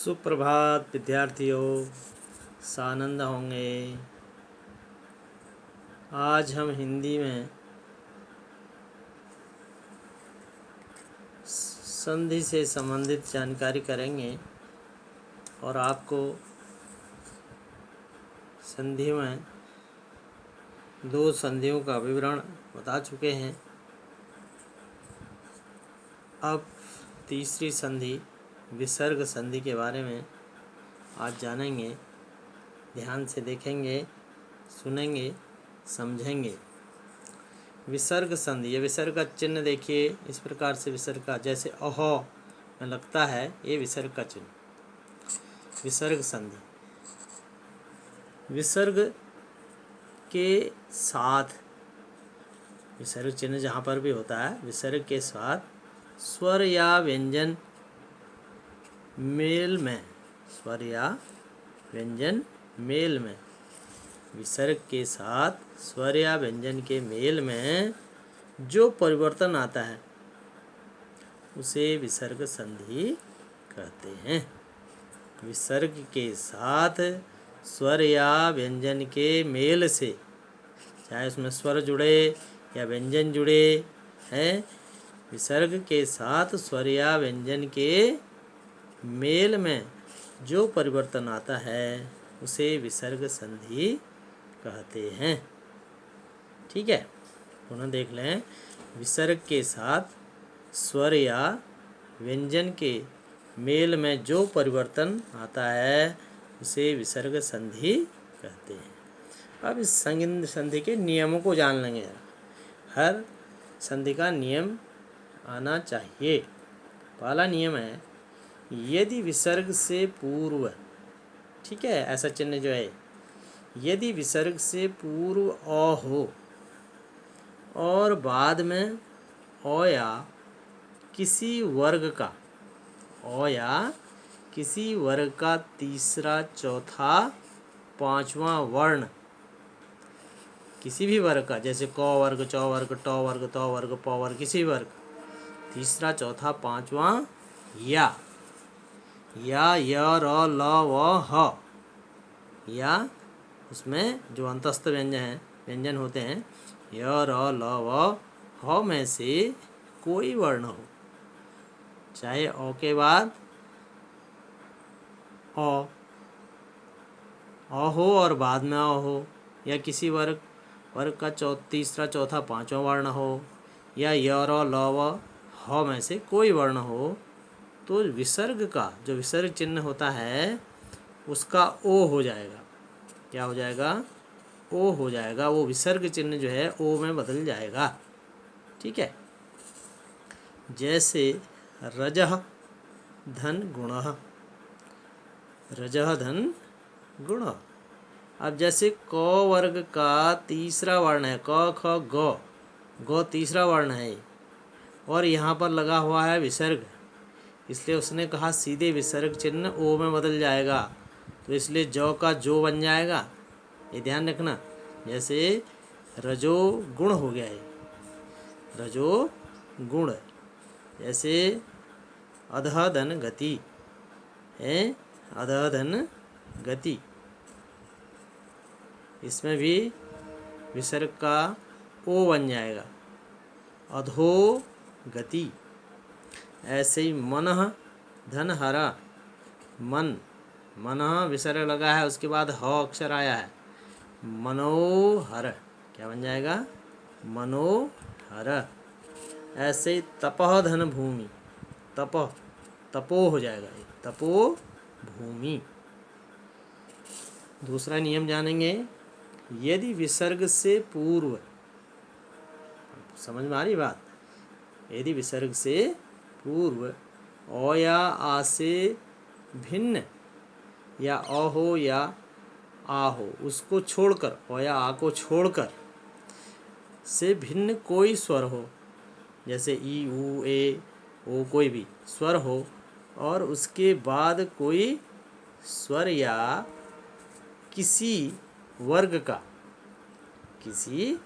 सुप्रभात विद्यार्थियों, सानंद होंगे। आज हम हिंदी में संधि से संबंधित जानकारी करेंगे और आपको संधि में दो संधियों का विवरण बता चुके हैं। अब तीसरी संधि विसर्ग संधि के बारे में आज जानेंगे। ध्यान से देखेंगे, सुनेंगे, समझेंगे। विसर्ग संधि, ये विसर्ग का चिन्ह देखिए इस प्रकार से विसर्ग का, जैसे अह में लगता है, ये विसर्ग का चिन्ह। विसर्ग संधि विसर्ग के साथ, विसर्ग चिन्ह जहाँ पर भी होता है, विसर्ग के साथ स्वर या व्यंजन मेल में, स्वर या व्यंजन मेल में, विसर्ग के साथ स्वर या व्यंजन के मेल में जो परिवर्तन आता है उसे विसर्ग संधि कहते हैं। विसर्ग के साथ स्वर या व्यंजन के मेल से, चाहे उसमें स्वर जुड़े या व्यंजन जुड़े हैं, विसर्ग के साथ स्वर या व्यंजन के मेल में जो परिवर्तन आता है उसे विसर्ग संधि कहते हैं। ठीक है, पुनः देख लें। विसर्ग के साथ स्वर या व्यंजन के मेल में जो परिवर्तन आता है उसे विसर्ग संधि कहते हैं। अब इस संधि के नियमों को जान लेंगे। हर संधि का नियम आना चाहिए। पहला नियम है, यदि विसर्ग से पूर्व, ठीक है, ऐसा चिन्ह जो है, यदि विसर्ग से पूर्व अ हो और बाद में अ या किसी वर्ग का, अ या किसी वर्ग का तीसरा, चौथा, पांचवा वर्ण, किसी भी वर्ग का, जैसे क वर्ग, च वर्ग, ट वर्ग, त वर्ग, प वर्ग, किसी वर्ग, तीसरा, चौथा, पांचवा, या य, र, ल, व, ह, या उसमें जो अंतस्थ व्यंजन होते हैं, य, र, ल, व, ह में से कोई वर्ण हो, चाहे अ के बाद अ हो और बाद में अ हो, या किसी वर्ग का तीसरा, चौथा, पांचवा वर्ण हो, या य, र, ल, व, ह में से कोई वर्ण हो, तो विसर्ग का जो विसर्ग चिन्ह होता है उसका ओ हो जाएगा। क्या हो जाएगा? ओ हो जाएगा। वो विसर्ग चिन्ह जो है ओ में बदल जाएगा। ठीक है, जैसे रजः धन गुणः, रजः धन गुणः। अब जैसे क वर्ग का तीसरा वर्ण है, क, ख, ग तीसरा वर्ण है और यहाँ पर लगा हुआ है विसर्ग, इसलिए उसने कहा सीधे विसर्ग चिन्ह ओ में बदल जाएगा, तो इसलिए जौ का जो बन जाएगा, ये ध्यान रखना। जैसे रजो गुण हो गया है, रजो गुण। जैसे अधः धन गति है, अधः धन गति, इसमें भी विसर्ग का ओ बन जाएगा, अधो गति। ऐसे ही मनः धन हरा, मन, मनः विसर्ग लगा है, उसके बाद ह अक्षर आया है, मनोहर, क्या बन जाएगा? मनोहर। ऐसे ही तपः धन भूमि, तपः, तपो हो जाएगा, तपो भूमि। दूसरा नियम जानेंगे, यदि विसर्ग से पूर्व, समझ में आ रही बात, यदि विसर्ग से पूर्व अ या आ से भिन्न, या अ हो या आ हो, उसको छोड़कर, अ या आ को छोड़कर से भिन्न कोई स्वर हो, जैसे ई, ऊ, ए, ओ, कोई भी स्वर हो, और उसके बाद कोई स्वर या किसी वर्ग का, किसी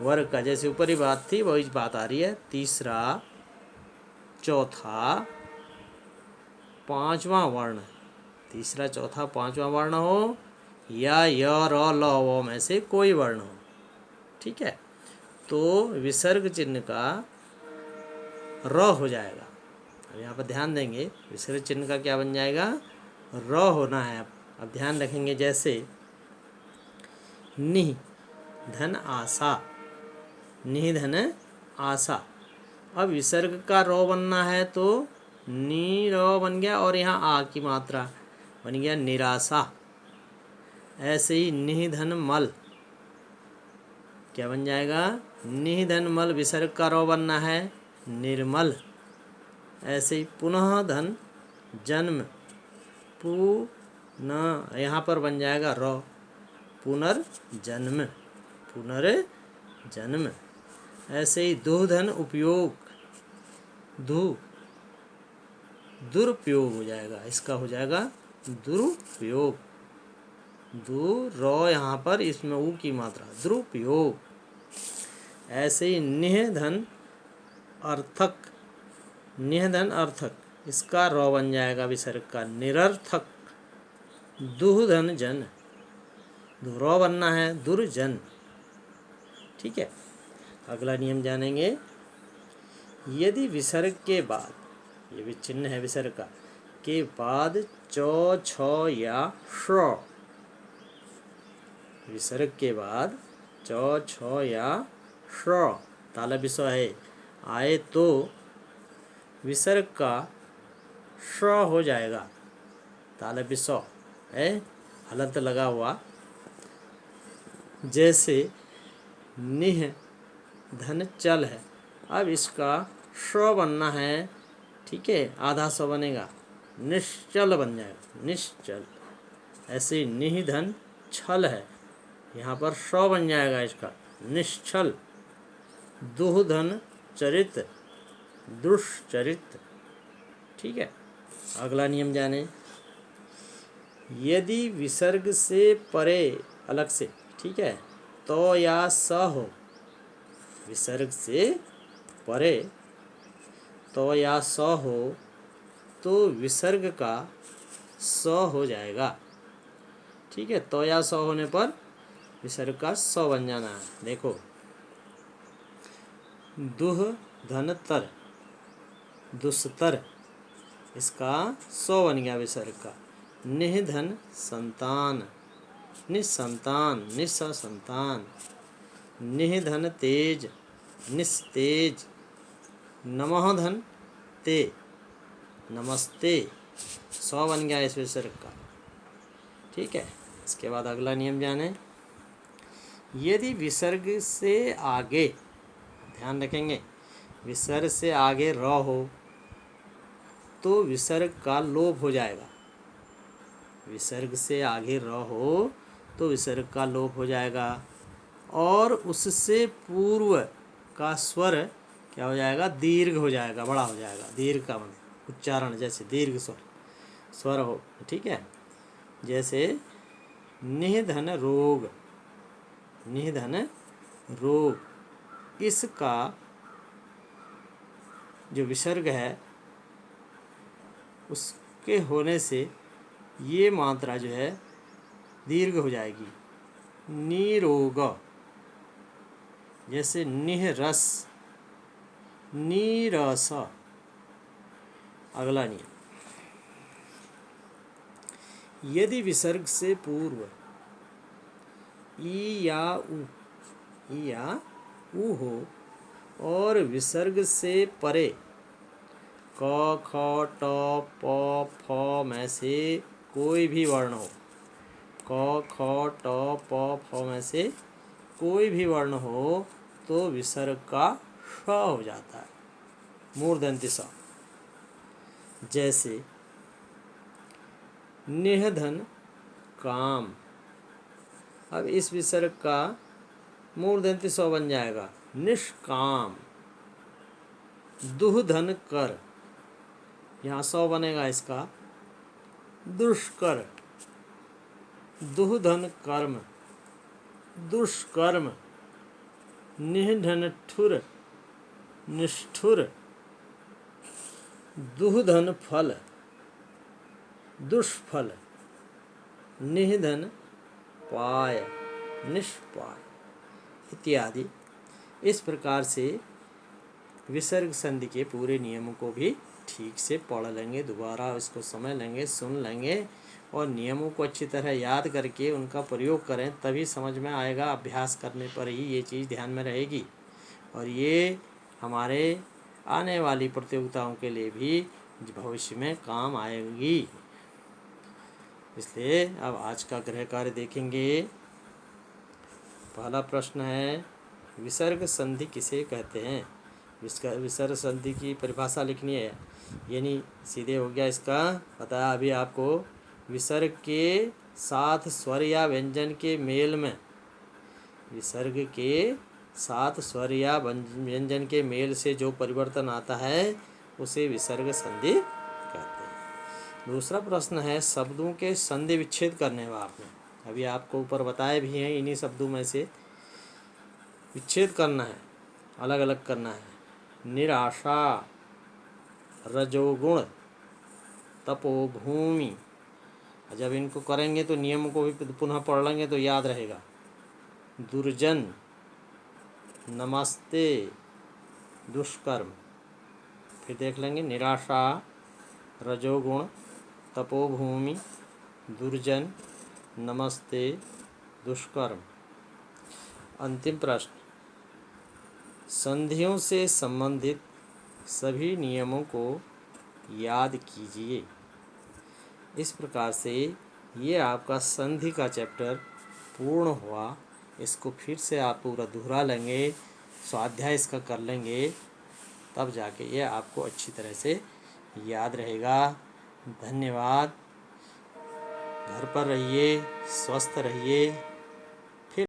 वर्ग का, जैसे ऊपर ही बात थी वही बात आ रही है, तीसरा, चौथा, पांचवा वर्ण, तीसरा, चौथा, पांचवा वर्ण हो या य र ल व में से कोई वर्ण हो। ठीक है, तो विसर्ग चिन्ह का र हो जाएगा। अब यहाँ पर ध्यान देंगे, विसर्ग चिन्ह का क्या बन जाएगा, र होना है। अब ध्यान रखेंगे, जैसे नि धन आशा, नि धन आशा। अब विसर्ग का रो बनना है तो नी रो बन गया और यहाँ आ की मात्रा बन गया निराशा। ऐसे ही निह धन मल, क्या बन जाएगा, निह धन मल, विसर्ग का रो बनना है निर्मल। ऐसे ही पुनः धन जन्म, पु न, यहाँ पर बन जाएगा रो, पुनर्जन्म, पुनर्जन्म। ऐसे ही दुह धन उपयोग, दु दुरुपयोग हो जाएगा, इसका हो जाएगा दुरुपयोग, दु रो यहाँ पर इसमें ऊ की मात्रा, दुरुपयोग। ऐसे ही निह धन अर्थक, निह धन अर्थक, इसका रो बन जाएगा विसर्ग का निरर्थक। दुह धन जन, रो बनना है दुर्जन। ठीक है, अगला नियम जानेंगे। यदि विसर्ग के बाद, ये भी चिन्ह है विसर्ग का, के बाद चौ छ या श्र, विसर्ग के बाद चौ छ या श्र तालव्य विसर्ग है आए तो विसर्ग का श्र हो जाएगा। तालव्य विसर्ग है, हलंत लगा हुआ। जैसे निह धन चल है, अब इसका श्र बनना है। ठीक है, आधा स बनेगा, निश्चल बन जाएगा, निश्चल। ऐसे निह धन छल है, यहाँ पर श्र बन जाएगा इसका निश्चल। दुह धन चरित, दुष्चरित। ठीक है, अगला नियम जाने। यदि विसर्ग से परे अलग से, ठीक है, तो या स हो, विसर्ग से परे तो या स हो तो विसर्ग का स हो जाएगा। ठीक है, तो या स होने पर विसर्ग का स बन जाना है। देखो, दुह धन तर, दुस्तर, इसका स बन गया विसर्ग का। निह धन संतान, निसंतान, निस संतान। निह धन तेज, निस्तेज। नमः धन ते, नमस्ते, स बन गया इस विसर्ग का। ठीक है, इसके बाद अगला नियम जाने। यदि विसर्ग से आगे, ध्यान रखेंगे, विसर्ग से आगे र हो तो विसर्ग का लोप हो जाएगा। विसर्ग से आगे र हो तो विसर्ग का लोप हो जाएगा और उससे पूर्व का स्वर क्या हो जाएगा, दीर्घ हो जाएगा, बड़ा हो जाएगा। दीर्घ का उच्चारण, जैसे दीर्घ स्वर हो। ठीक है, जैसे निह धन रोग, निह धन रोग, इसका जो विसर्ग है उसके होने से ये मात्रा जो है दीर्घ हो जाएगी, निरोग। जैसे निह रस, नीरस। अगला नियम, यदि विसर्ग से पूर्व ई या उ हो और विसर्ग से परे क ख ट प फ में से कोई भी वर्ण हो, क ख ट प फ में से कोई भी वर्ण हो तो विसर्ग का श हो जाता है, मूर्धन्य स। जैसे निह धन काम, अब इस विसर्ग का मूर्धन्य स बन जाएगा, निष्काम। दुह धन कर, यहाँ स बनेगा इसका, दुष्कर। दुह धन कर्म, दुष्कर्म। निह धन ठुर, निष्ठुर। दुह धन फल, दुष्फल। निधन पाय, निष्पाय इत्यादि। इस प्रकार से विसर्ग संधि के पूरे नियमों को भी ठीक से पढ़ लेंगे, दोबारा इसको समझ लेंगे, सुन लेंगे और नियमों को अच्छी तरह याद करके उनका प्रयोग करें, तभी समझ में आएगा। अभ्यास करने पर ही ये चीज़ ध्यान में रहेगी और ये हमारे आने वाली प्रतियोगिताओं के लिए भी भविष्य में काम आएगी। इसलिए अब आज का गृह कार्य देखेंगे। पहला प्रश्न है, विसर्ग संधि किसे कहते हैं? विसर्ग संधि की परिभाषा लिखनी है, यानी सीधे हो गया इसका पता अभी आपको। विसर्ग के साथ स्वर या व्यंजन के मेल में, विसर्ग के साथ स्वर या व्यंजन के मेल से जो परिवर्तन आता है उसे विसर्ग संधि कहते हैं। दूसरा प्रश्न है, शब्दों के संधि विच्छेद करने वाले आपने अभी आपको ऊपर बताए भी हैं, इन्हीं शब्दों में से विच्छेद करना है, अलग अलग करना है। निराशा, रजोगुण, तपोभूमि। जब इनको करेंगे तो नियम को भी पुनः पढ़ लेंगे तो याद रहेगा। दुर्जन, नमस्ते, दुष्कर्म। फिर देख लेंगे, निराशा, रजोगुण, तपोभूमि, दुर्जन, नमस्ते, दुष्कर्म। अंतिम प्रश्न, संधियों से संबंधित सभी नियमों को याद कीजिए। इस प्रकार से ये आपका संधि का चैप्टर पूर्ण हुआ। इसको फिर से आप पूरा दोहरा लेंगे, स्वाध्याय इसका कर लेंगे, तब जाके ये आपको अच्छी तरह से याद रहेगा। धन्यवाद। घर पर रहिए, स्वस्थ रहिए।